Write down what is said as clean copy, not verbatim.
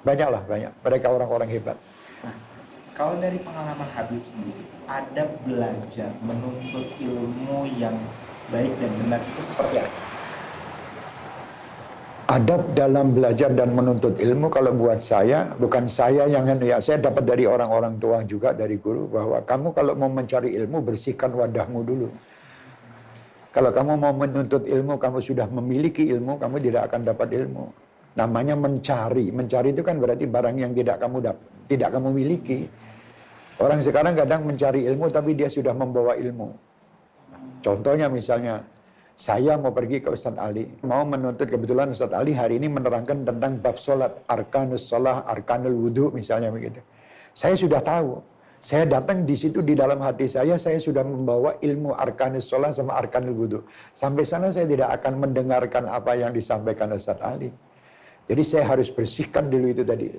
Banyaklah, banyak. Mereka orang-orang hebat. Nah, kalau dari pengalaman Habib sendiri, adab belajar menuntut ilmu yang baik dan benar itu seperti apa? Adab dalam belajar dan menuntut ilmu, kalau buat saya, bukan saya yang ya, saya dapat dari orang-orang tua juga, dari guru, bahwa kamu kalau mau mencari ilmu, bersihkan wadahmu dulu. Kalau kamu mau menuntut ilmu, kamu sudah memiliki ilmu, kamu tidak akan dapat ilmu. Namanya mencari. Mencari itu kan berarti barang yang tidak kamu miliki. Orang sekarang kadang mencari ilmu, tapi dia sudah membawa ilmu. Contohnya misalnya, saya mau pergi ke Ustadz Ali, mau menuntut, kebetulan Ustadz Ali hari ini menerangkan tentang bab sholat, arkanus sholah, arkanul wudhu misalnya begitu. Saya sudah tahu, saya datang di situ, di dalam hati saya sudah membawa ilmu arkanus sholah sama arkanul wudhu. Sampai sana saya tidak akan mendengarkan apa yang disampaikan Ustadz Ali. Jadi saya harus bersihkan dulu itu tadi.